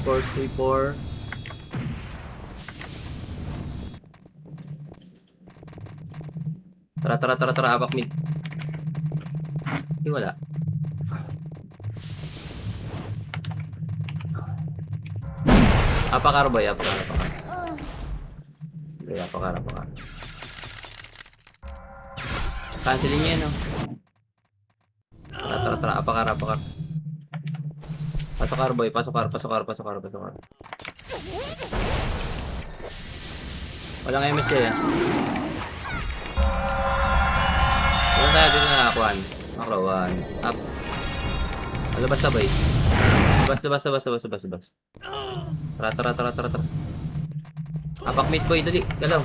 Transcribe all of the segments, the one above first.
4, 3, 4. Tara, abak mid. Hindi, wala. Apakar boy, apakar. Okay, apakar. Cancelin niya no. Tara, apakar. Pasokar boy, pasokar. Walang MSJ ah. Wala tayo dito na akuan. Makrowan. Up. Labas na boy. Labas. Tara. Apak mid boy, dali. Galaw.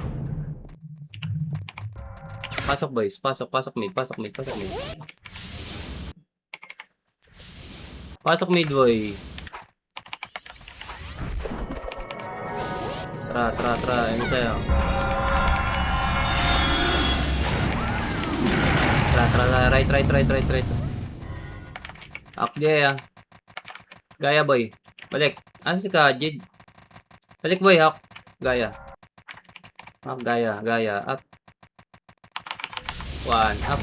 Pasok boys. Pasok mid. Pasok mid boy. Tara. Ano sa'yo? Tara. Right. Up Gaya. Gaya boy. Balik. Ano si Kajid? Balik boy, hawk. Gaya. Up, Gaya. Up. 1. Up.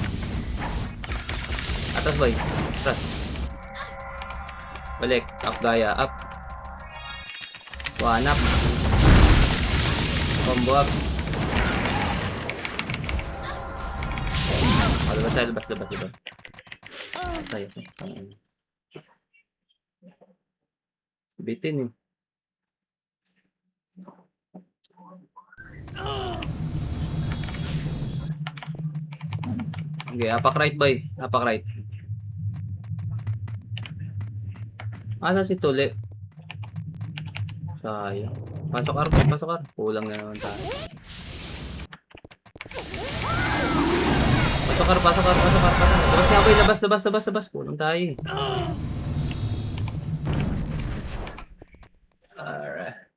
Atas boy. Atas. Balik. Up, Gaya. Up. 1. Up. Combo up. Labas. Tayo. Bitin eh. Okay, apak right boy. Asa si Tuli? Sayang. Pasok ar. Kulang na naman tayo. Pasok ar. Labas nga boy, labas. Kulang tayo eh. Alright.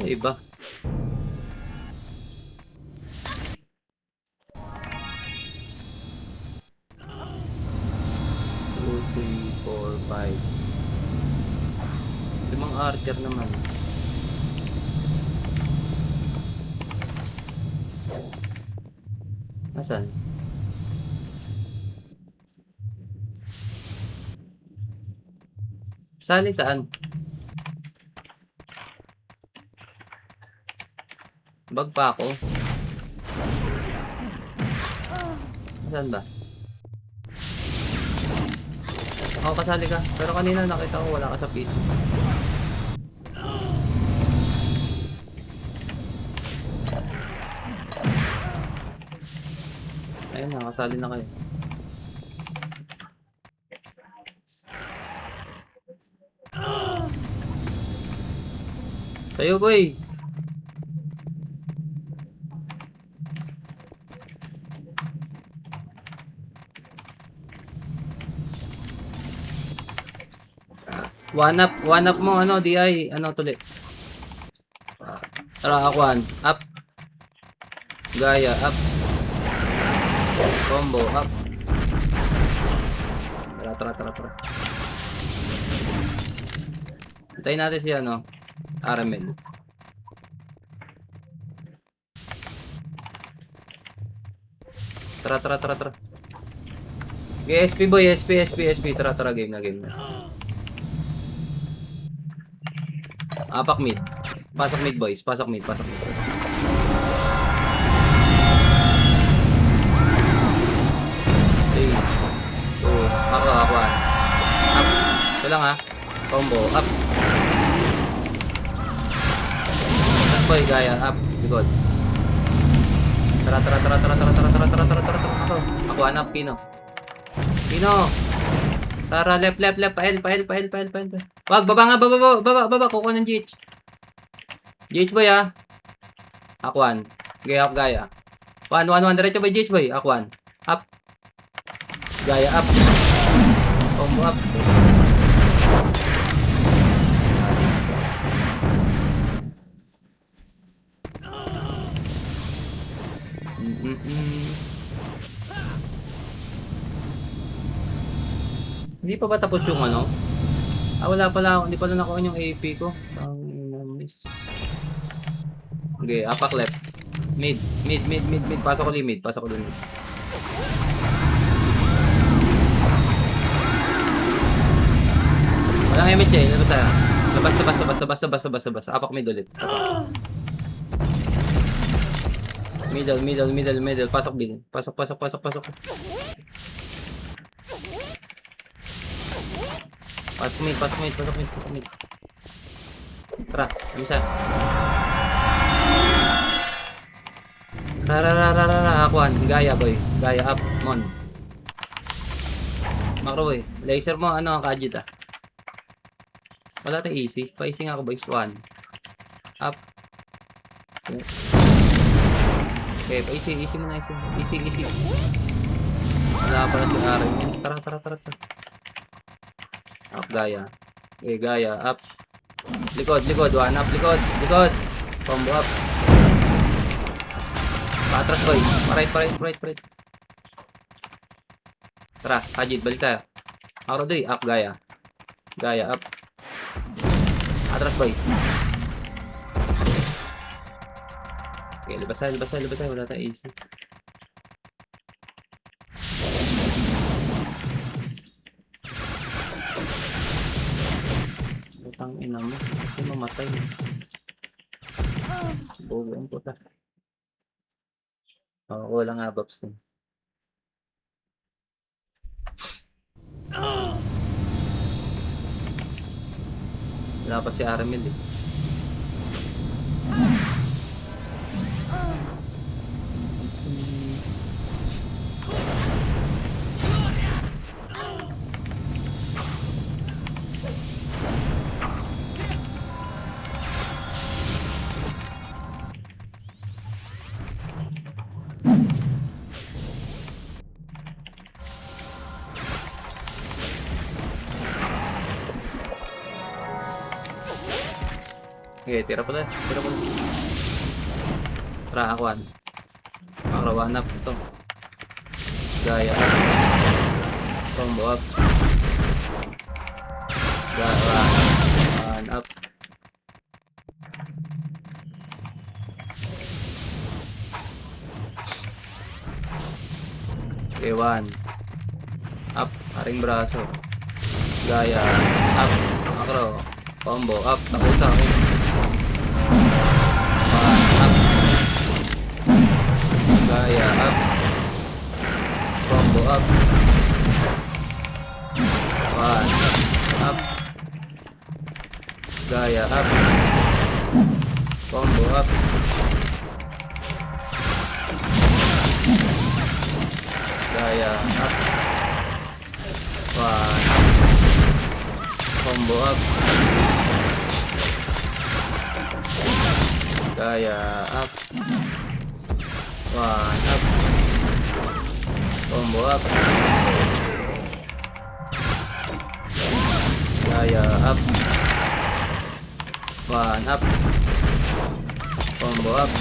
Iba. 2, 3, 4, 5. 5 archer naman. Asan? Sali saan? Bag pa ako. Saan ba? Ako kasali ka. Pero kanina nakita ko wala ka sa pit. Ayun na, kasali na kayo. Tayo boy. One up mo, ano, DI, ano, Tuli. Tara, akuan, up. Gaya, up. Combo, up. Tara. Hintayin natin si, ano, Aramel. Tara. Okay, SP boy, SP. Tara, game na. Apak mid. Pasok mid boys. 3, 2, ako. Up. Ito lang ha. Combo. Up. Up boy, Gaya. Up. Likod. Tara. Ako, hanap. Pino. Tara, left. Pael. Wag, baba. Kukuha ng GH. GH boy ha. Akuan. Gaya. 1, diretso boy, GH boy. Akuan. Up. Gaya, up. Combo up. Hindi pa ba tapos yung ano? Wala pala ako. Hindi pala nakuha yung AP ko. Miss. Okay, apak left. Mid. Pasok ko limit. Walang MH eh. Labas. Apak mid ulit. Middle. Pasok din. Pasok. Pasok mid. Tara, bisa. Akuan. Gaya boy. Gaya up. Mon. Macro boy. Laser mo ano ang kajit ah. Wala tayong easy. Pa-easy nga ako boys. 1. Up. Okay, pa-easy mo na. Easy. Wala pala si Aaron. Tara. Up, gaya. Okay, gaya. Up. Likod. 1 up. Likod. Combo up. Patras boy. Right. Tara, Kajit. Balik tayo. Arodoy. Up, gaya. Gaya, up. Atras boy. Okay, libas tayo. Wala tayong easy. Putang ina mo. Kasi mamatay. Bobo ang puta. Wala nga buffs din. Wala pa si Aramil eh. Okay, tira pala. Tara, akuan. Makarawan up ito. Gaya up. Combo up. Gaya up. Okay, 1. Up. Aring braso. Gaya up. Makro. Combo up. Tapusa. Gaya up. Combo up. 1 up. Gaya up. Combo up. Gaya up. 1 combo up. Gaya up. 1 up. Combo up. Gaya up. 1 up. Combo up.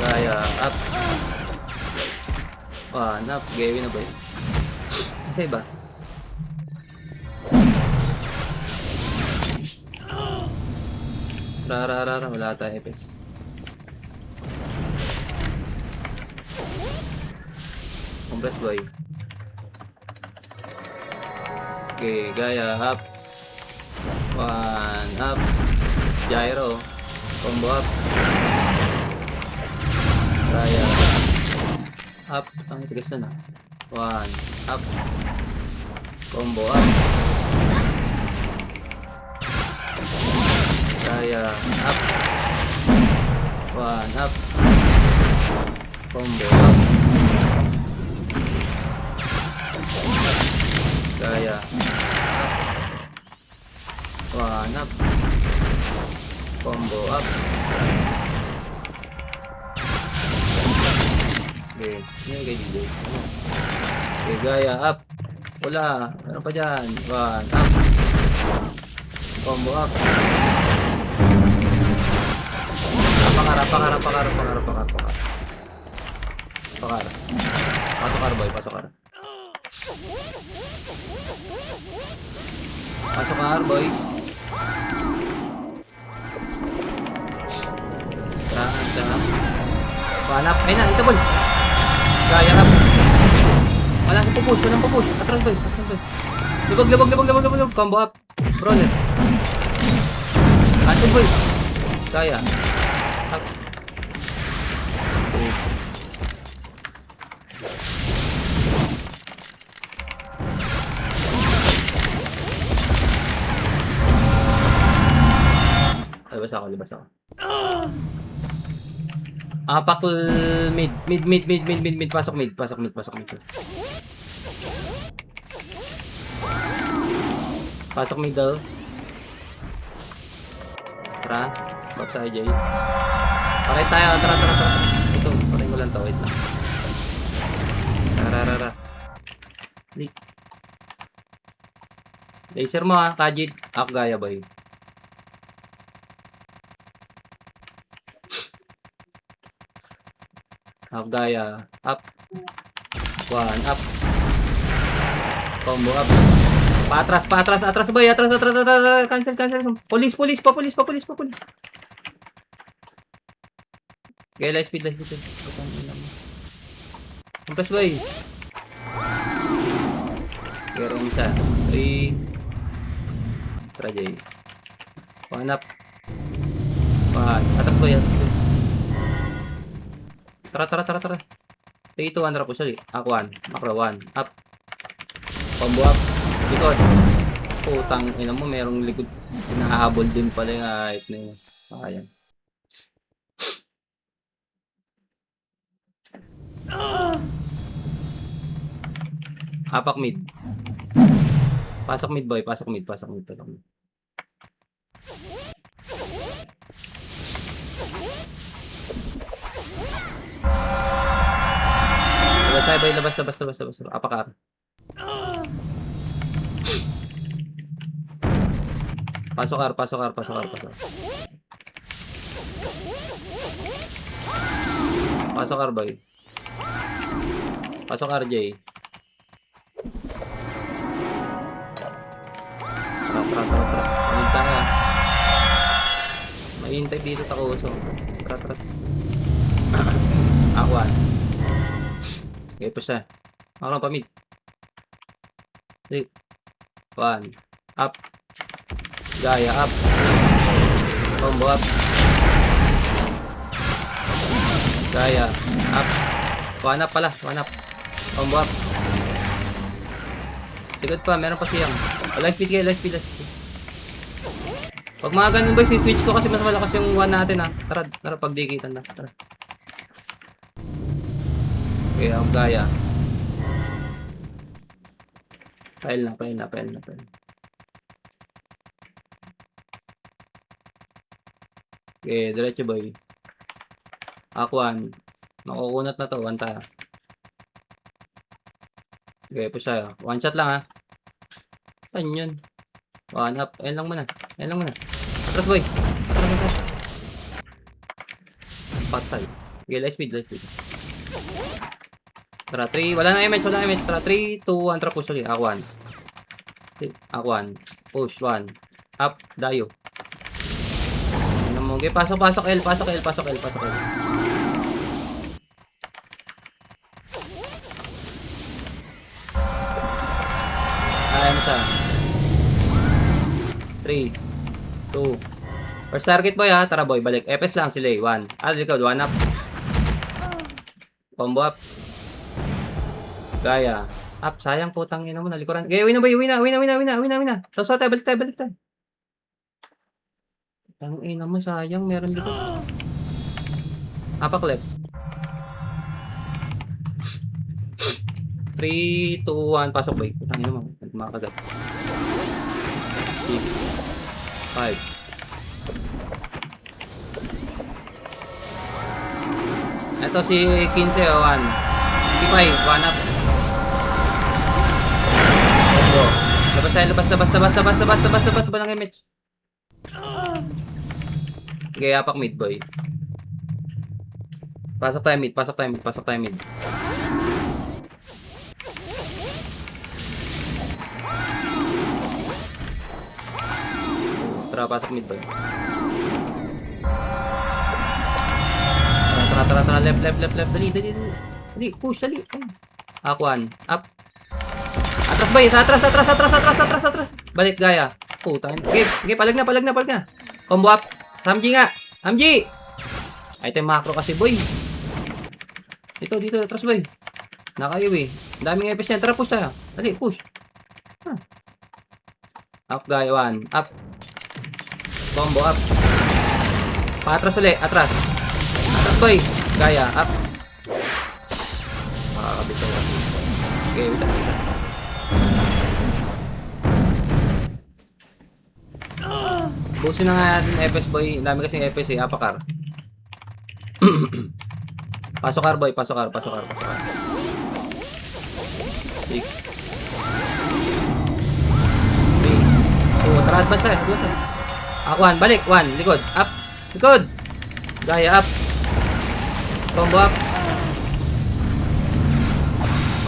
Gaya up. 1 up. Gawin na ba yun? Kasi ba? Wala tayong FX. Compress boy. Okay, gaya up. 1 up. Gyro. Combo up. Gaya up. Ang tigas na 1 up. Combo up. Gaya up. 1 up. Combo up. Gaya up. 1 up. Combo up. Okay, yan kay DJ. Okay, gaya up. Wala. Meron pa dyan. 1 up. Combo up. Rapaka. Pasok R. Pasok R, boy. Pasok R. Pasok R, boys. Tara. Panap. Ayun na, ito, boy. Gaya up. Walang pupush. Atras, boy. Libog. Combo up. Brawler. Ato, boy. Gaya. Up. Libas ako. Apak mid. Pasok mid. Pasok middle. Tara. Back sa AJ. Okay tayo. Tara. Ito. Parin ko lang to. Wait lang. Tara. Leak. Laser mo ha. Kajit. Ako gaya boy. Half gaya, up. 1, up. Combo up. Atras boy, atras. Cancel. Police. Okay, light speed. Kumpas boy. Kero isa. 3. Tara jay. 1 up. 1. Atras boy. Tara. 3, 2, 1, drop usually. Ako 1. Macro 1. Up. Combo up. Likod. Putang ina mo, merong likod. Hinahabol din pala yung height na yun. Ayan. Apak mid. Pasok mid boy. Pasok mid. Labas. Apakar. Pasok R. Pasok R, boy. Pasok RJ. Tara. Pamintang nga. Mahintay dito takuso. Tara. Akuan. Okay, pa siya. Ako pamid. 3, 1. Up. Gaya up. Combo up. Gaya up. 1 up pala. 1 up. Combo up. Likod pa. Meron pa siyang. Life speed. Pag mga ganun ba, switch ko kasi mas malakas yung 1 natin ha. Tara. Pagdikitan na. Tara. Okay, up gaya. Pile na. Okay, diretso boy. Aquan. Makukunat na to. 1 tayo. Okay, push tayo. 1 shot lang ha. Saan yun? 1 up. Ayan lang muna. Atras boy. Atras. Patay. Okay, light speed. Tara, 3. Wala na image. Tara, 3, 2, 1. Tara, push ulit. Aquan. Push, 1. Up, dayo. Okay, pasok L. Ayan siya. 3, 2. First target boy ha. Tara boy, balik. FS lang sila 1. Likod, 1 up. Combo up. Gaya. Up, sayang putang ina mo, nalikuran. Okay, win na boy, win na. So, balik tayo. Tang ina mo, sayang, meron dito. Apak left. 3, 2, 1, pasok boy. Putang ina mo, makagat. 6, 5. Ito si 15 o 1. 55, 1 up. Labas ba ng image? Okay, apak mid boy. Pasok tayo mid, pasok tayo mid, pasok tayo mid. Tara, pasok mid boy. Tara, left. Dali, push, dali. Akuan, up. Atras boy, atras. Balik gaya. Puta. Okay, palag na. Combo up. Samji nga. Samji. Item macro kasi boy. Dito, atras boy. Nakayo eh. Daming FPS yan. Tara, push tayo. Dali, push. Up gaya, 1. Up. Combo up. Patras ulit, atras. Atras boy. Gaya, up. Makakabit ko. Okay, wait. Busin na nga natin FPS boy. Ang dami kasing FPS eh. Apakar. Pasok car boy. Pasok car. 6. Tara, advance eh. Akuan. Balik. 1. Likod. Up. Likod. Gaya up. Combo up.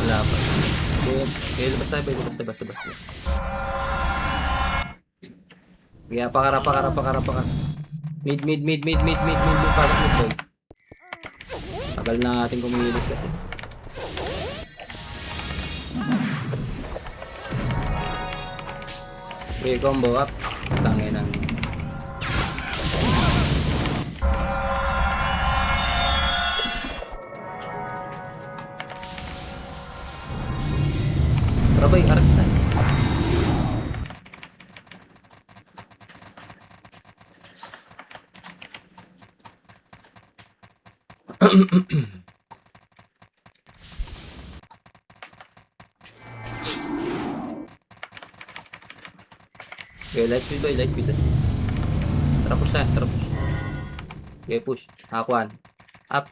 Wala pa. Okay, labas tayo boy. Labas. Kaya pakara. Mid. Pasok mid boy. Tagal na natin kumilis kasi. Okay, combo up. Tangin ang. Tara boy, harap tayo. Okay, light speed. Tara push. Okay, push. Akuan. Up.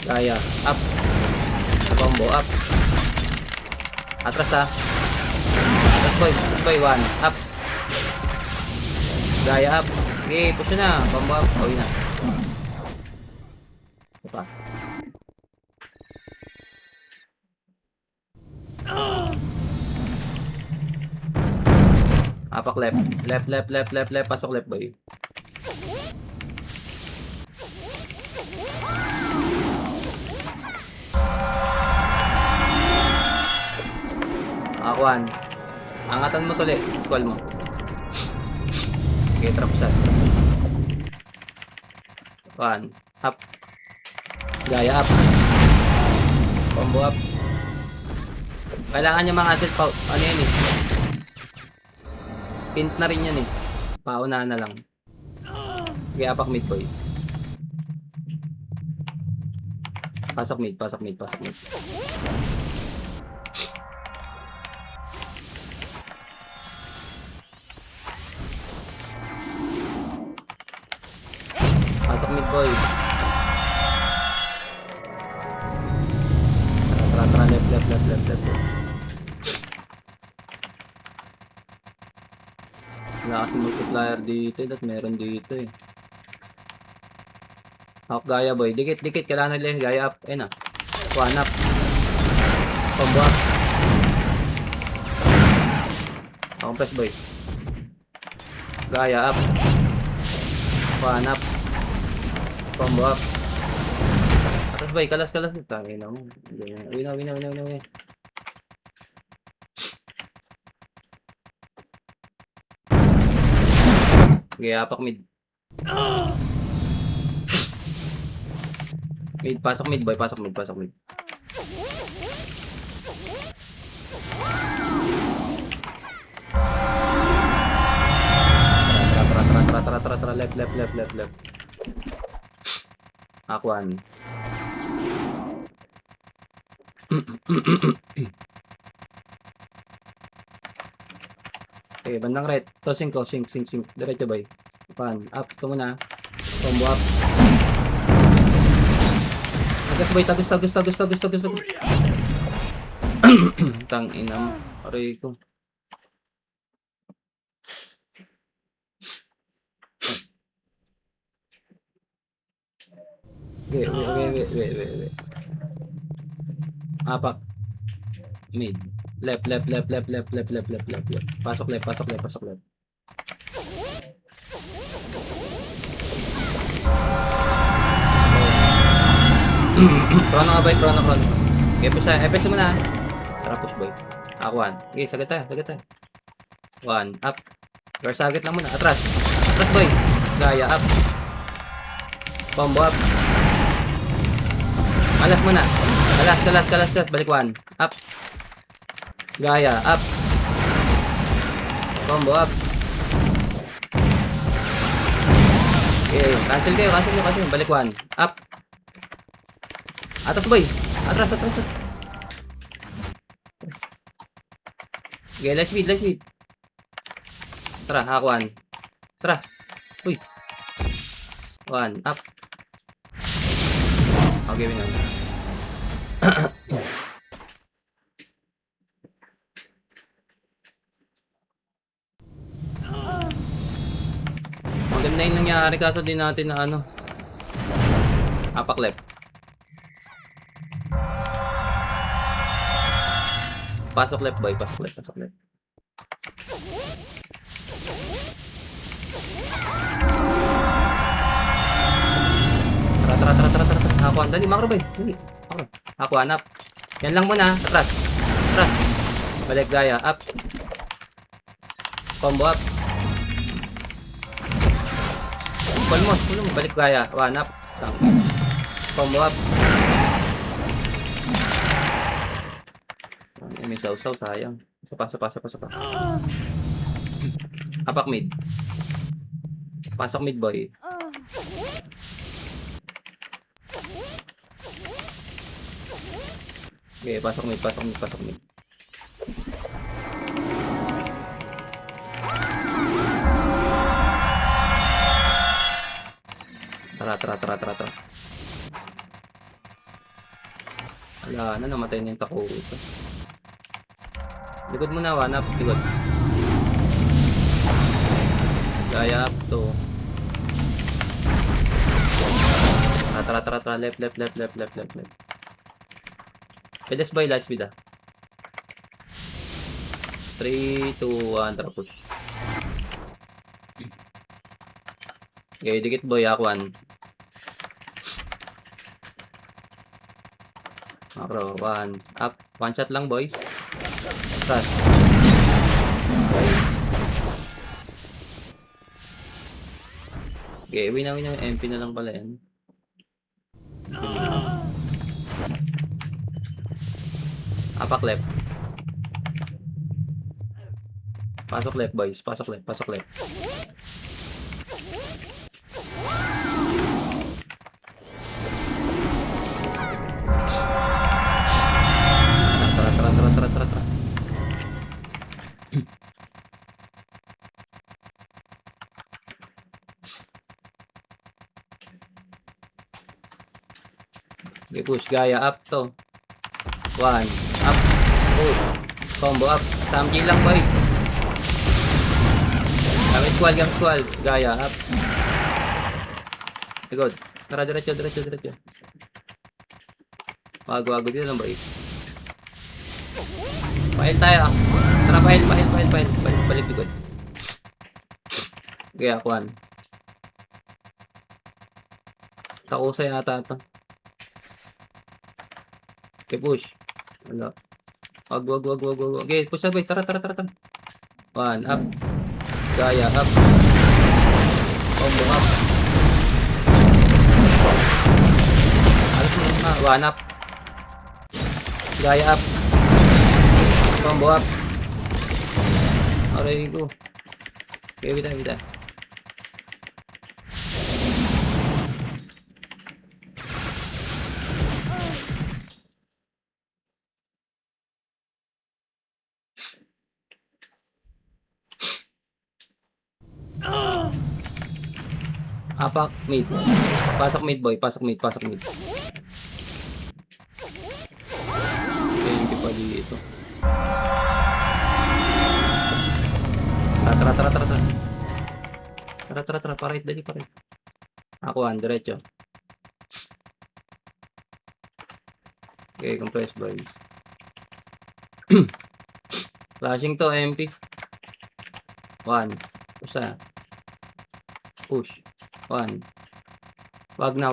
Gaya. Up. Combo up. Atras ha. Atras boy. 1. Up. Gaya up. Okay, push na. Combo up. Uwi na. Ito. Apak left. Pasok left boy. Akuan. Angatan mo tuloy. Squall mo. Okay, trap shot. 1. Up. Gaya up. Combo up. Kailangan niya mga asset pa. Ano yan eh. Pint na rin yan eh. Paunahan na lang. Okay, apak mid boy. Pasok mid. Pasok mid boy. Tara, left. Wala kasi multiplier dito. That meron dito eh. Up gaya boy. Dikit. Kailangan nila gaya up. Ayun na. 1 up. Combo up. Compress boy. Gaya up. 1 up. Combo up. Atas boy. Kalas. Tangin na mo. Win. Okay, apak mid. Pasok mid boy. Tara, left. Akuan. Okay, bandang right. Tossing ko, sing. Diretso boy. Pan, up ka muna. Combo up. Tagas boy, tagas. Tang inam. Aray ko. Wait. Apak. Mid. Left. Pasok left. Chrono ka, boy. Chrono. Okay, push tayo. FS mo na. Tara, push, boy. One. Okay, sagad tayo. One. Up. Guard sagad lang muna. Atras, boy. Gaya, up. Combo, up. Alas muna. Kalas. Balik one. Up. Gaya, up. Combo, up. Okay, cancel kayo. Balik one. Up. Atas, boy. Atras. Okay, last speed. Tara, one. Tara. Uy. One. Up. Okay, win on. Maganda yung nangyari kaso din natin na ano. Apak left. Pasok left, boy. Pasok left. Tara. Hakuan. Dali, makro, boy. Dali. Hakuan, up. Yan lang muna. Atras. Balik gaya. Up. Combo, up. Pull mo. Balik gaya. One, up. Combo, up. May saw, sayang. Sapa. Apak mid. Pasok mid, boy. Okay, pasok mid. Tara. Wala na, namatay na yung Takuto. Likod mo na, one up, likod. Gaya up to. Tara. Left. Pedes boy, light speed 3, 2, 1, tara push. Okay, dikit boy, one. Macro, one. Up, one shot lang boys. Start. Okay, win na. MP na lang pala yan. Apak left. Pasok left, boys. Pasok left. Tara. Okay, push. Gaya up to. One. Up. Push. Combo up. Samji lang, boy. Kami squad. Gaya up. Good. Tara, diretso. Wago dito lang, boy. Pahil tayo. Tara, pahil. Balik likod. Gaya, one. Takusa yata ito. Okay, push. Wala. Wag. Okay, push na, boy. Tara. One, up. Gaya, up. Combo, up. Alas mo na. One, up. Gaya, up. Combo, up. Aray ko. Okay, wait. Apak mid. Pasok mid, boy. Pasok mid. Hindi pa dito. Tara. Parait. Ako, diretso. Okay, compress boys. Flashing to, MP. 1. Pusa. Push. 1. Wag na.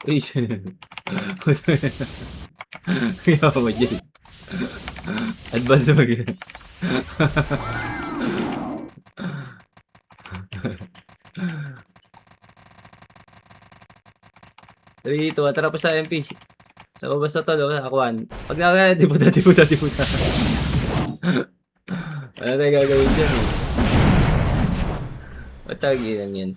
Uy. Kaya mo dyan. Advance mo yan. 3, 2, tara pa sa MP. Nababas na to, akuan. Pag na, diputa. Ano tayo gagawin dyan eh? Patagilan yan.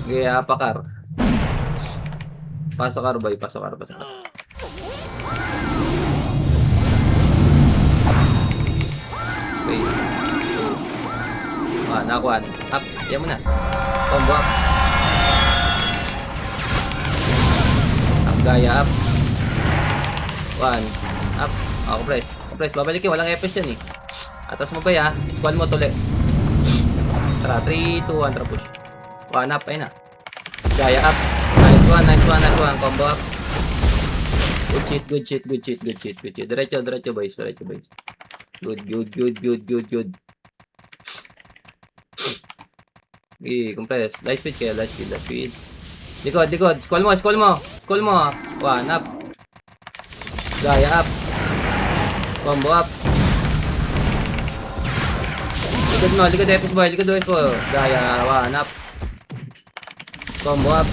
Gaya apakar. Pasok kar boy, pasok kar. Okay. Nakuan. Up, yan mo na. Combo up. Up, gaya up. 1. Up. Compress. Babalik yun, walang FS yan eh. Atas mo ba ya? Squall mo tuloy. Tara, 3, 2, 1, tara push. 1 up, ayun na. Gaya up. Nice one. Combo up. Good shit. Diretso boys. Good. Okay, compress. Light speed. Likod. Squall mo. 1 up. Gaya up. Combo up. Likod FS boy. Gaya 1 up. Combo up.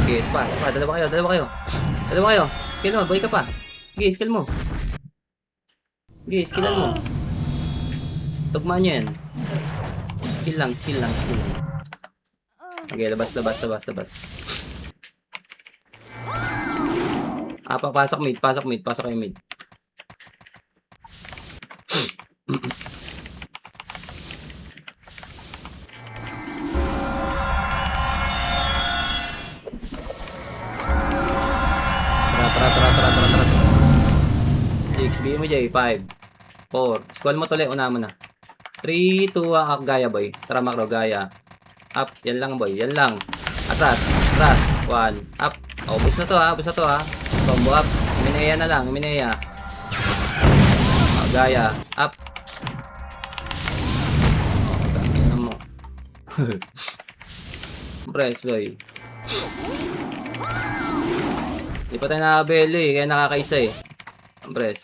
Okay, pa. Dalawa kayo. Skill mo, boy ka pa. Okay, skill mo. Okay, skillan mo. Tugmaan nyo yan. Skill lang. Okay, labas. Pasok kayo mid. Tara. 6, bigyan mo dyan, 5, 4. Squall mo tuloy, una mo na. 3, 2, up, gaya boy. Tara macro, gaya. Up, yan lang boy, Atras, 1, up. Bus na to ha. Combo up. Minea na lang. Gaya, up. Tangina mo. Press boy. Di pa tayo nakabeli, kaya nakakaisa eh. Press.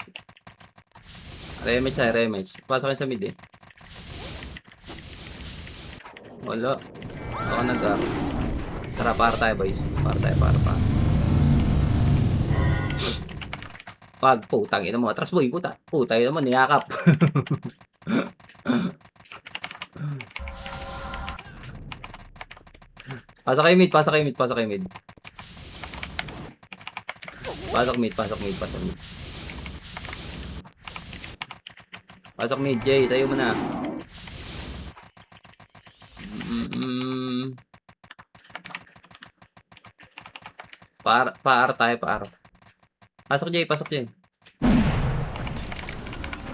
Rematch. Pasok kayo sa mid eh. Wala. Ako nag-aro. Tara, para tayo boys. Para. Pag putang ina mo. Atras boy, puta. Puta ina mo, niyakap. Pasok kayo mid. Pasok mid, Jay. Tayo mo na. Tayo. Pasok Jay.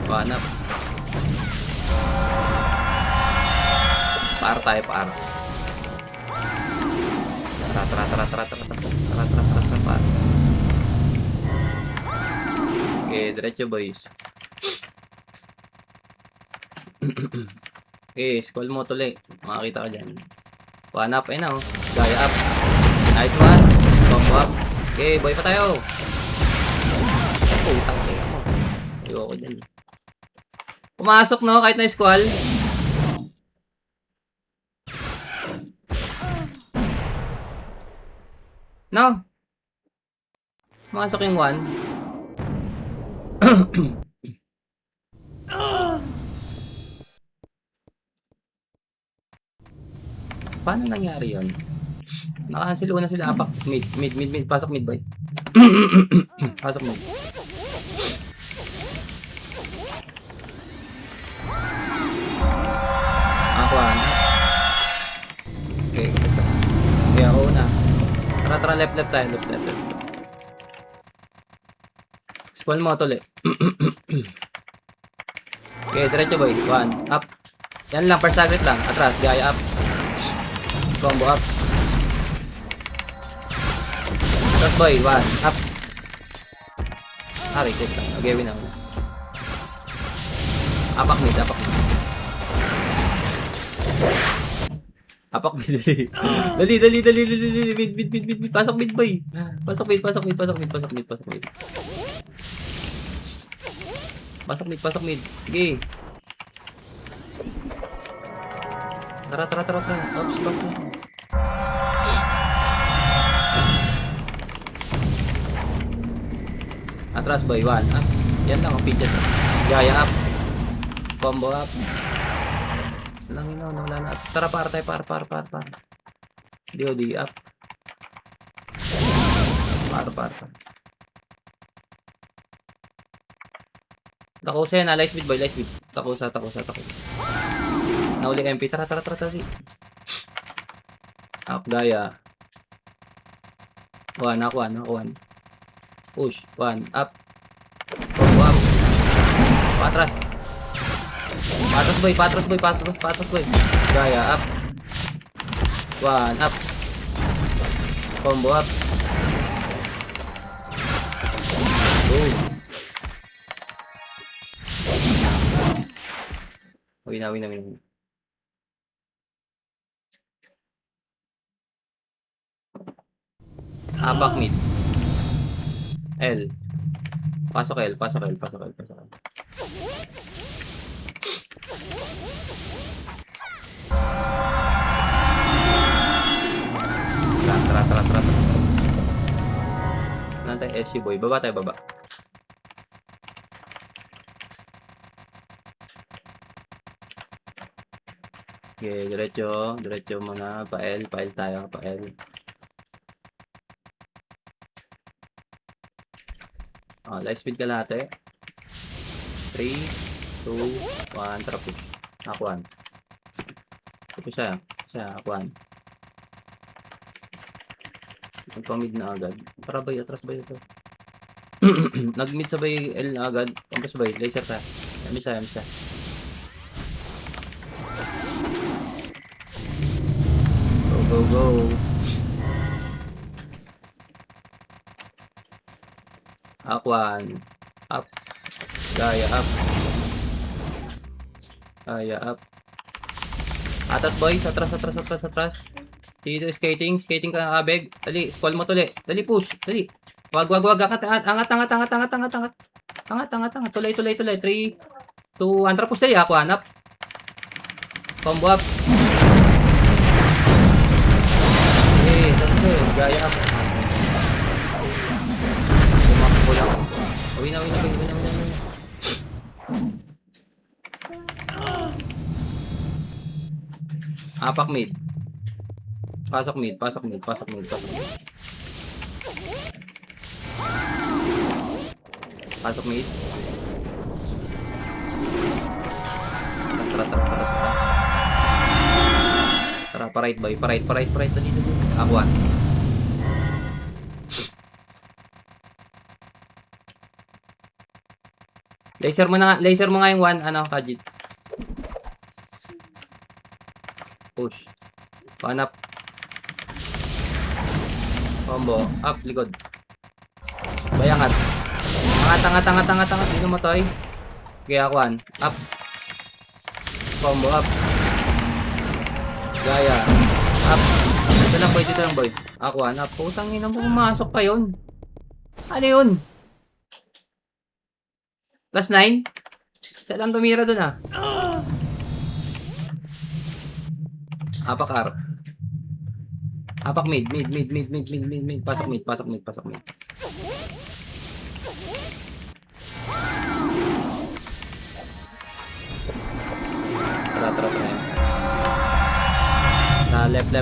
Hanap. Tayo. Tara. Okay, diretso boys. Okay, scroll mo tuloy. Makakita ka dyan. 1 up, ayun na oh. Gaya up. Nice one. Combo up. Okay, boy pa tayo. Putang ina mo. Ayoko dyan. Pumasok no, kahit na squall. No. Pumasok yung 1. Paano nangyari yun? Nakasilo na sila apak. Mid. Pasok mid, boy. Pasok mid. Ako na. Okay, kasi. Okay, ako na. Tara, left tayo. Left. Spawn mo tol eh. Okay, diretso boy. 1, up. Yan lang, first target lang. Atras, gaya up. Combo up. Atras boy, 1, up. Reset lang. Okay, win ako. Apak mid, apak mid. Apak mid. Dali. Mid. Pasok mid boy. Pasok mid. Pasok mid. Sige. Tara. Oops, back. Atras boy, 1, up. Yan lang ang pidget. Gaya up. Combo up. Wala na. Tara, para tayo. DOD up. Para. Takusa yan, light speed boy, light speed. Takusa. Nahuli MP, tara. Up, gaya. 1, ako 1. Push, 1, up. Combo up. Patras boy. Gaya, up. 1, up. Combo up. Boom. Win na. Apak mid. L. Pasok L. Tara. Nantay SC boy. Baba. Okay, diretso muna. Pa L tayo. Light speed ka lahat eh. 3, 2, 1, tara push. Ako 1. Push siya, ako 1. Magpamid na agad. Tara bay, atras bay ito. Nag-mid sabay L na agad. Campus bay, laser ka. Yami siya. Go. Ako 1. Up. Gaya up. Atas boys, atras. Dito skating ka abeg. Dali, squall mo tuli. Dali push, dali. Wag. Angat. Tuloy. 3, 2, 1. Tara push dali. Ako hanap. Combo up. Gaya up. Tumakbo lang. Uwi na. Apak mid. Pasok mid. Pasok mid. Tara. Tara, pa-right boy. Pa-right. Dali. Ako 1. Laser mo nga yung 1, Kajit. Push. Up. Combo. Up, likod. Bayangat. Angat. Dino mo toy. Gaya 1. Up. Combo up. Gaya. Up. Dito lang boy. Ako 1. Up. Putang ina mo, pumasok pa yun. Ano yun? Plus 9? Siya lang tumira dun Apak R. Apak mid. Pasok mid. Tara. Left.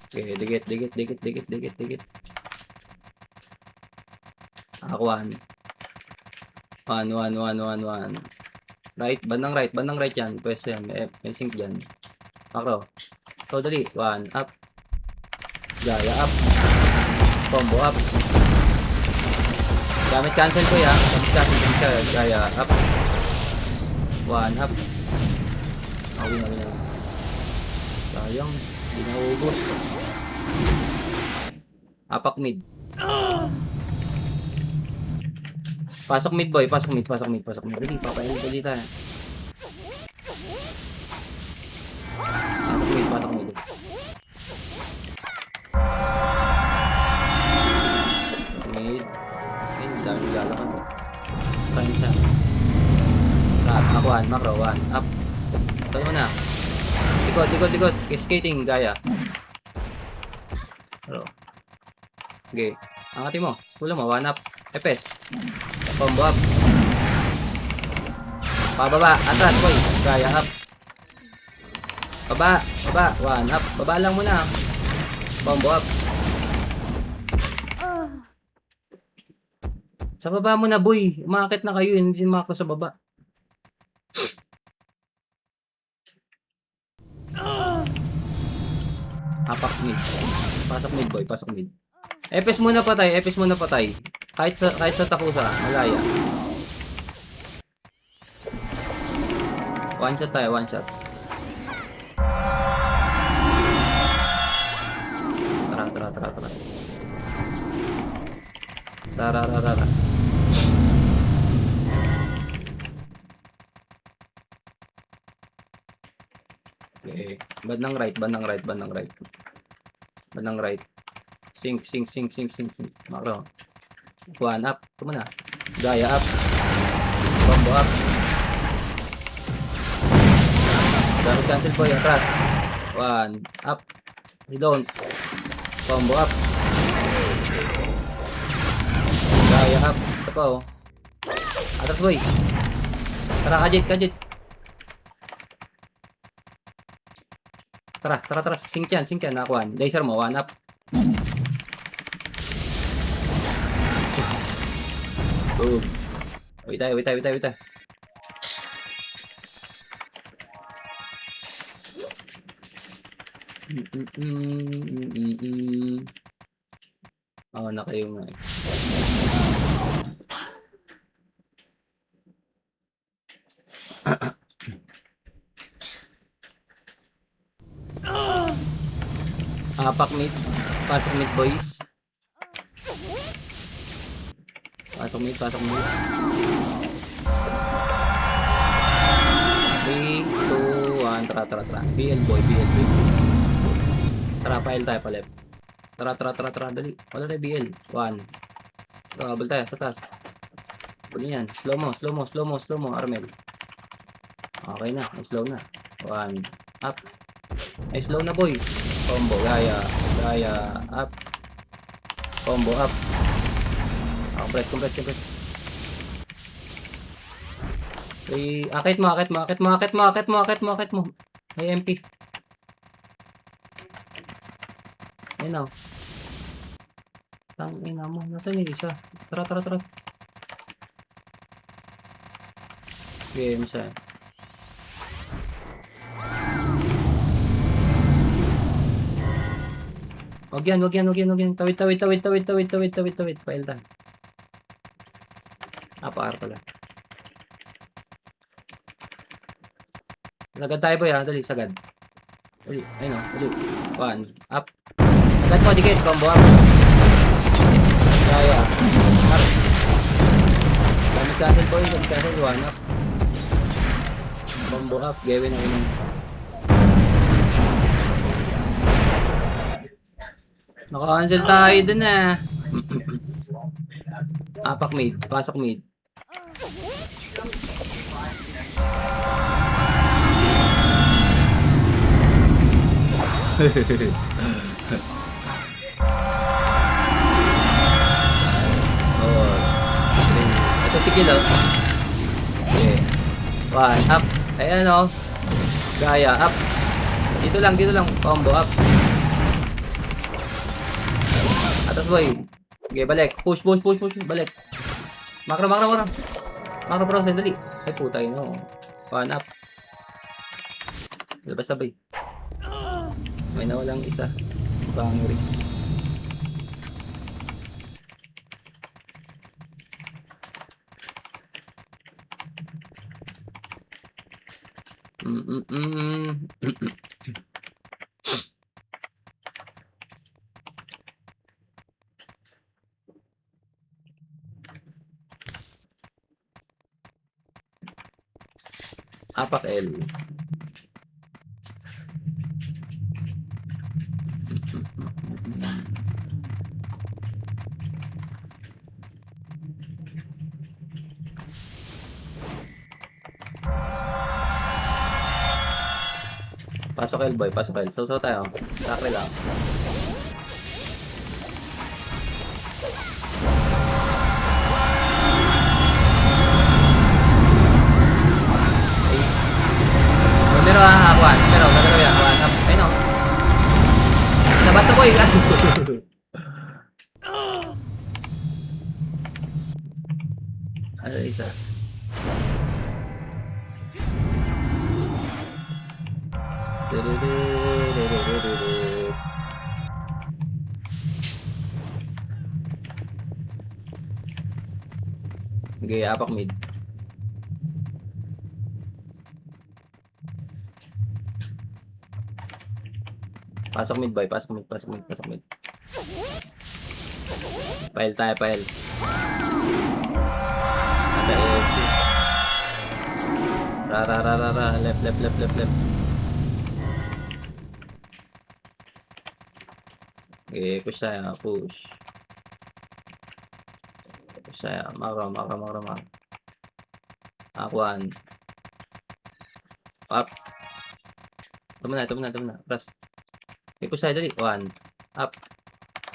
Okay, dikit. Ako 1. 1. Right, bandang right yan. Pwes yan, may sync dyan. Makro. So, dali. 1, up. Gaya, up. Combo, up. Gamit cancel ko ya. Gamit cancel. Gaya. Up. 1 up. Awin. Sayang. Hindi na ubos. Apak mid. Pasok mid boy. Pasok mid. Dali. Dali tayo. Pasok mid. Mid. Ayun, dami lalakad. Time siya. Nakuhan. Macro. 1 up. Ito mo na. Likod. Skating. Gaya. Pero. Okay. Angatin mo. Pula mo. 1 up. Epes. Combo up. Pababa. Atras boy. Gaya up. Baba. 1 up. Baba lang muna. Combo up. Sa baba mo na boy. Umakit na kayo. Hindi mako sa baba. Apak mid. Pasok mid boy. Pasok mid. Epes muna patay. Kahit sa takusa. Malaya. One shot tayo. Tara. Okay. Bandang right. Sink. Macro. 1 up. Ito mo na. Gaya up. Combo up. Gamit cancel po yung atras. 1 up. Don't. Combo up. Gaya up. Ito pa oh. Atras boy. Tara, kajit. Tara. Sink yan. Nakuhan. Laser mo. 1 up. Boom. Wait tayo. Na kayo nga. Apak mid. Pasok mid boys. Pasok mid. 3, 2, 1. Tara. BL boy. Tara, file tayo pa left. Tara. Dali. Wala tayo BL. 1. Habol tayo sa taas. Habol yan. Slow mo. Armel. Okay na. Slow na. 1. Up. Ay, slow na boy. Combo. Gaya. Up. Combo up. Compress. Akit mo. Ay, MP. Ayun o. Tangina mo. Nasaan yung isa? Tara. Game siya. Wag yan. Tawid. File tayo. Pakar pala. Lagad tayo boy ha. Dali, sagad. Dali. Ayun o. Dali. 1. Up. Sagad mo. Dikit. Combo up. Kaya. Up. Gamit cancel boy. 1 up. Combo up. Gawin ang inong. Naka-cancel tayo dun ah. Apak mid. Pasok mid. Ito si Kilo. Okay. 1 up. Ayan o. Gaya up. Dito lang. Combo up. Atas boy. Okay, balik. Push. Balik. Macro. Macro process. Dali. Ay putay no. 1 up. Labas sabay. May nawalang isa. Bangris. Apak L. Pasok L, boy. Pasok L. So tayo. Tackle lang. Pero hakuan. Pero gagawin yan. Hakuan. Ayun o. Nabasa boy. Ano isa? Okay, apak mid. Pasok mid boy, pasok mid. Pile tayo, pile. Ra, left. Okay, push tayo, push. Push tayo, makro. Akuan. Up. Tama na. Press. Okay, push tayo, dali. 1. Up.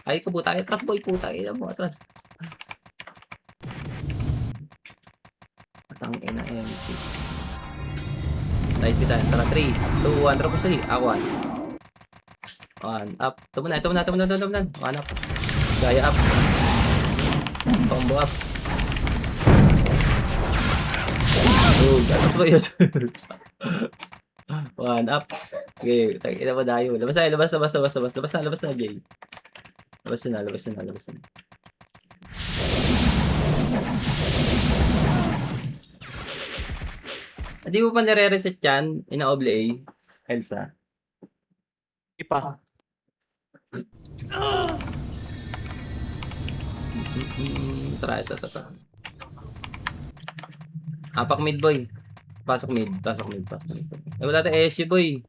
Ay, kubo tayo. Atras, boy. Puta. Ina mo, atras. Atang ina, MP. Light kita. Tara, 3, 2, 1. Tara, push dali. Akuan. 1. Up. Tama na. 1 up. Gaya up. Combo up. Oh, gatas ba yun? 1 up. Okay, ina mo dayo. Labas na, Jay. Labas na. Hindi mo pa nire-reset yan? Ina-oble A? Elsa? Ipa. Tara. Apak mid boy. Pasok mid. Eh, wala tayong SU boy.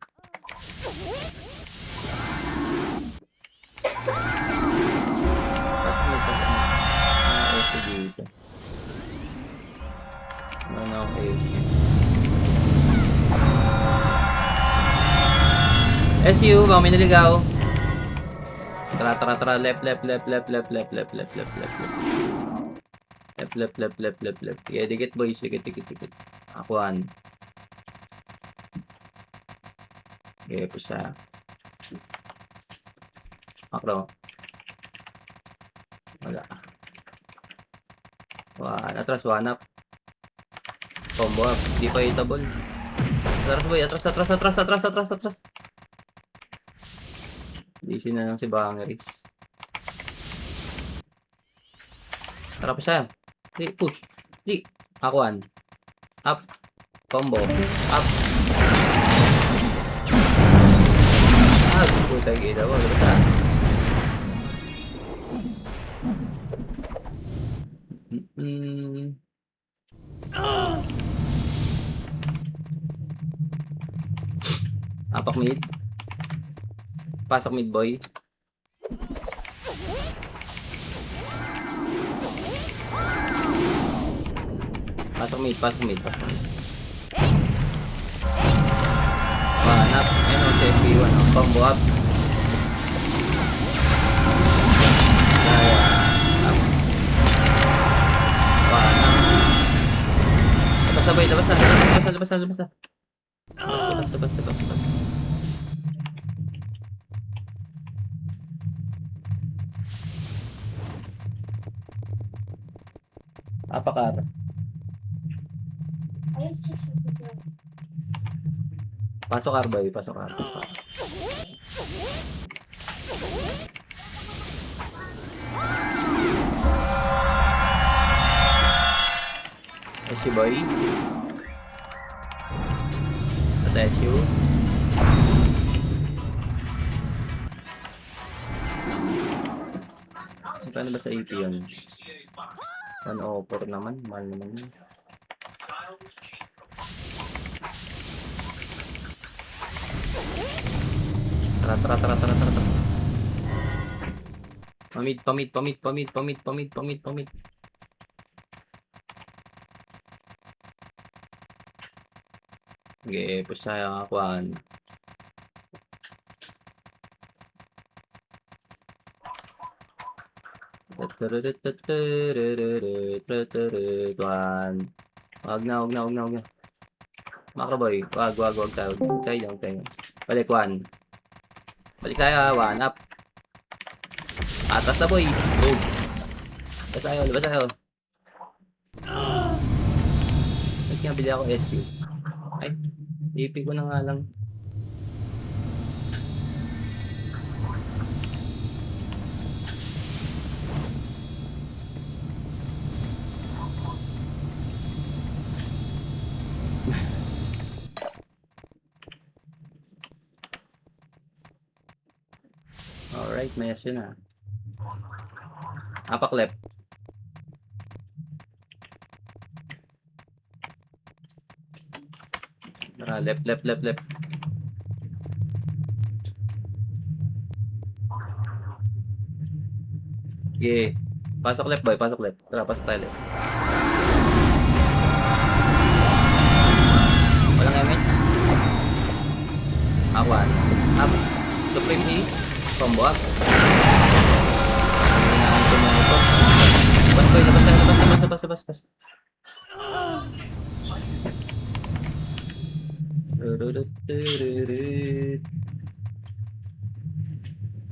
SU dito. Ano ako SU, baka may naligaw. Tara. Left. Left. Yeah, dikit boys. Dikit. Akuan. Okay, push na. Makro. Wala. 1. Atras, 1 up. Combo up. Di pa hitable. Atras boy. Atras. Easy na lang si Bangeris. Tara pa siya. Push. Akuan. Up. Combo. Up. Puta kita mo. Basta. Apak mid. Pasok mid boy. Pasok mid. Up. Ano, CP1. Combo up. Up. Sabay. Labas na. Apakar. Pasok Arbay. Si boy. Bless you. Paano ba sa AP yun? 104 naman. Mahal naman yun. Tara. Pamit. Okay, push tayo ang akuan. Kuan. Wag na. Macro boy, wag tayo. Tayo. Balik kuan. Balik tayo, one up. Atas na boy. Boom. Labas tayo. Ba't nga bili ako SU? Ay, ipig ko na nga lang. Alright, may SU na. Apak left. Tara, left. Sige. Pasok left boy, pasok left. Tara, pasok tayo left. Walang damage. Awan. Up. Supreme E. Combo up. Hinahan ko mo ito. Bas boy, labas.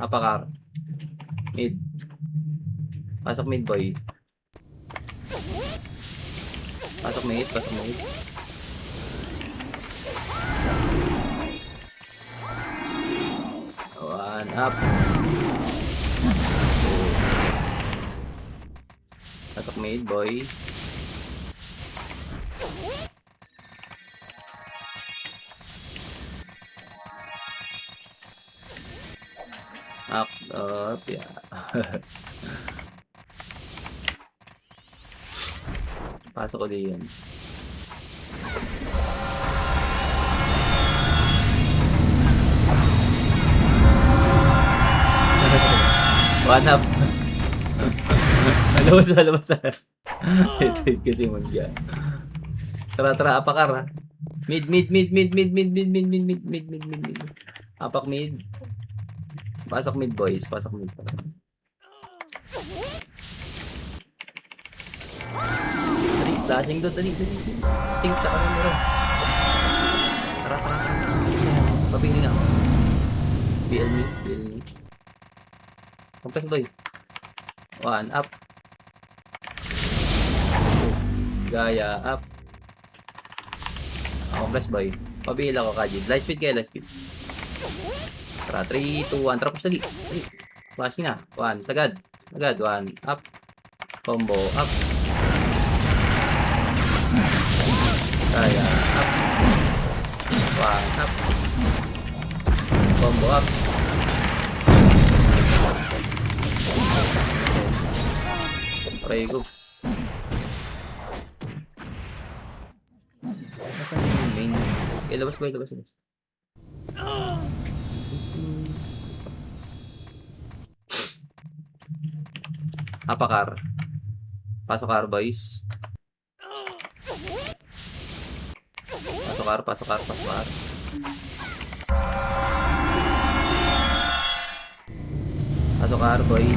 Apakar. Mid. Pasok mid boy. Pasok mid. One up. Pasok mid boy. Up, yeah. Pasok ko din yun. One up. Alabas. Hit kasi mangga. Tara, apakar ha. Mid. Apak mid. Pasok mid boys, Dali. Flashing doon, dali. Sting sa kanan mo. Tara. Pabingin nga. BL me. Compress boy. One up. Gaya up. Compress boy. Pabingin ako kajid. Light speed. Tara, 3, 2, 1. Tara, push dali. Flashing na. 1, sagad. 1 up. Combo up. Gaya up. 1 up. Combo up. Try ko. Okay, labas. Apakar. Pasok car boys. Pasok car. Pasok car boy.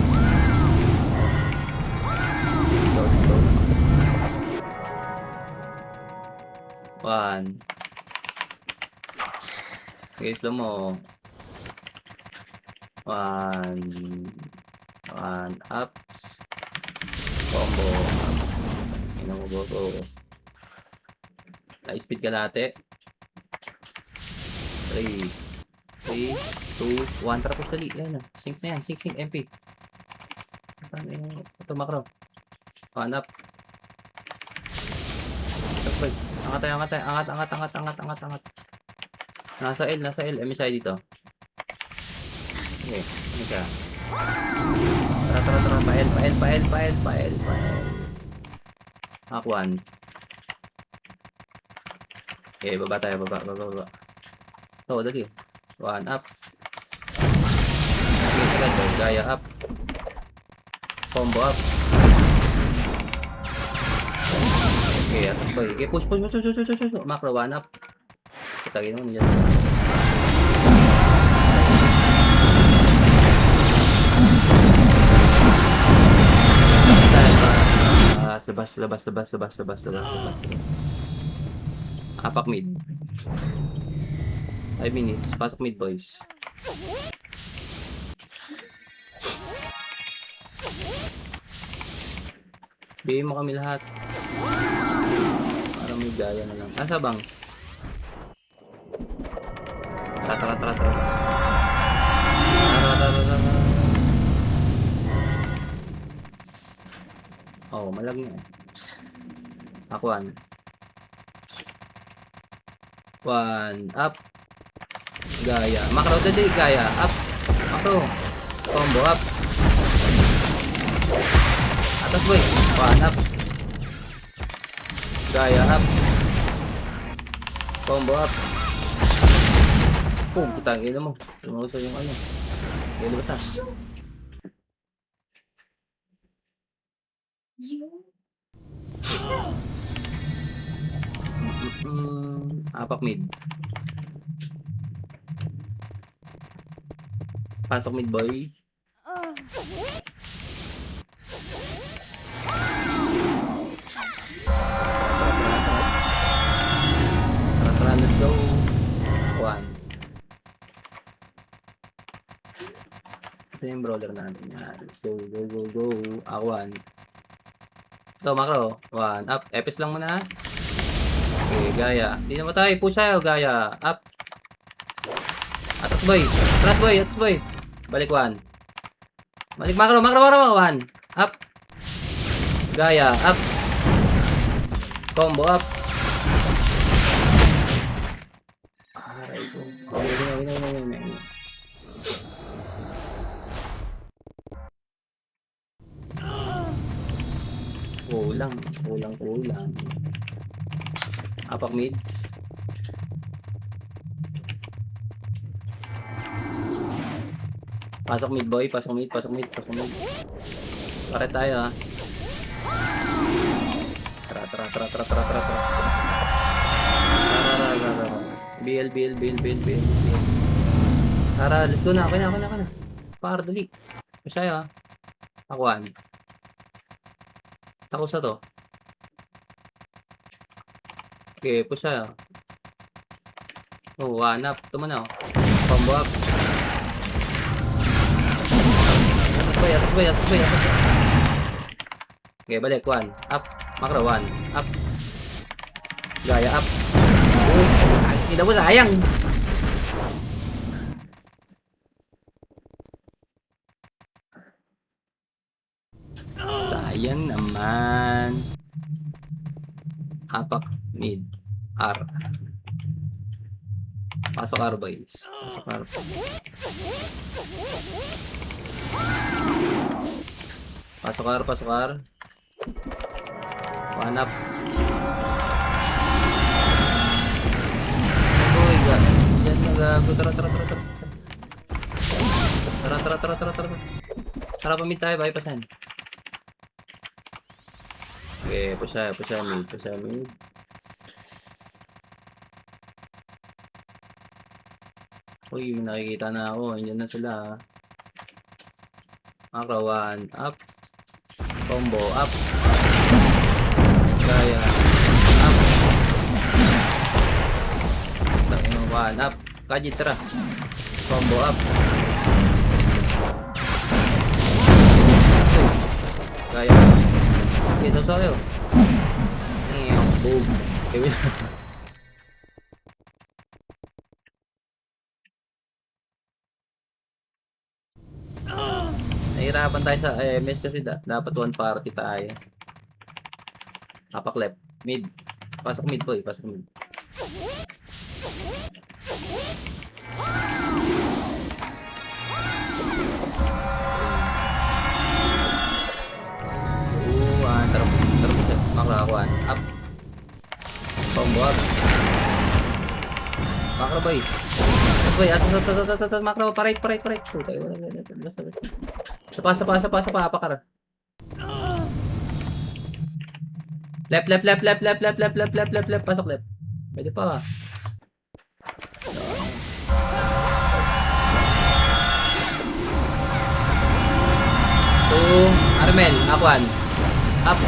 Slow. 1. Okay, slow mo. 1 ups. Combo. Ino mo go. High speed ka natin. 3, 2, 1. Tara, push dali. Yan na. Sync na yan. Sync MP. Ito macro. 1 up. Angat. Nasa L. MSI dito. Okay, ano siya? Tara. Pa-L. Aquan. Okay, baba tayo, baba. Oh, dali. 1 up. Okay, agad daw. Gaya up. Combo up. Okay, atas boy. Okay, push. Macro, 1 up. Kitagin mo niyan. Labas. Apak mid. 5 minutes. Pasok mid, boys. Bigyan mo kami lahat. Para may gaya na lang. Asa bang? Tara. Oh, malag na. Aquan. 1 up. Gaya. Macro dali, gaya. Up. Macro. Combo up. Atas boy. 1 up. Gaya up. Combo up. Oh, putang ina mo. Tumuso yung ano. Kaya labas na. Apak mid. Pasok mid boy. Tara, let's go. 1. Ito yung brawler natin yan. Let's go. Aquan. Ito, macro. 1 up. Epis lang muna. Okay, gaya. Hindi na matay. Push tayo, gaya. Up. Atas boy. Atas boy. Balik 1. Balik macro. 1. Up. Gaya. Up. Combo up. Aray ko. Okay. Kulang. Apak mids. Pasok mid boy, pasok mid. Pare tayo ha. Tara. BL. Tara, let's go na. Okay na. Par, dali. Masaya ha. Aquan. Tako sa to. Okay, push tayo. Oh, 1 up. Tuma na oh. Combo up. Atas boy. Okay, balik. 1. Up. Macro 1. Up. Gaya up. Hindi mo sayang. Sayang naman. Apak mid. R. Pasok R boys. Pasok R. 1 up. Uy, yan na gago. Tara. Tara, pamit tayo. Bypassan. Okay, push mid. Uy, may nakikita na ako. Andyan na sila. Macro 1 up. Combo up. Gaya up. 1 up. Kaji, tara. Combo up. Gaya. Okay, so tayo. Boom. Okay, nahirapan tayo sa MS kasi dapat 1 party tayo. Apak left. Mid. Pasok mid boy. boy. Boy, makro, parait. Puta, basta. Sapa, apakar. Left. Pasok left. Pwede pa. Armel, Aquan. Up.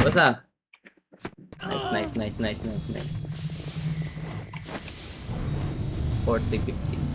Basta. Nice. 40-50.